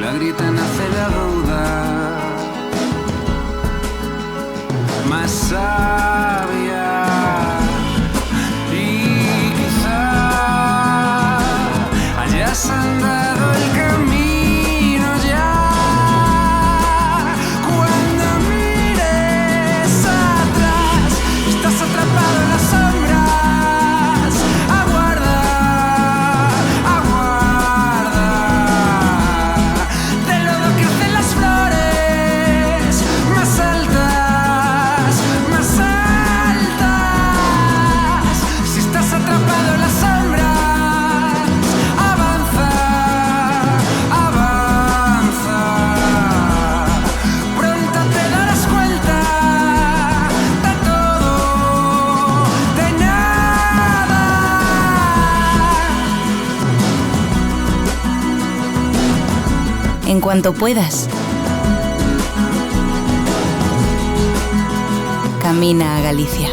la grita nace la duda más sabia. Y quizá hayas andado el camino ya. Cuando mires atrás, estás atrapado en las sombras. Aguarda, aguarda. Del lodo crecen las flores más altas, más altas. Si estás atrapado en las sombras, avanza, avanza. Pronto te darás cuenta de todo, de nada. En cuanto puedas, camina a Galicia.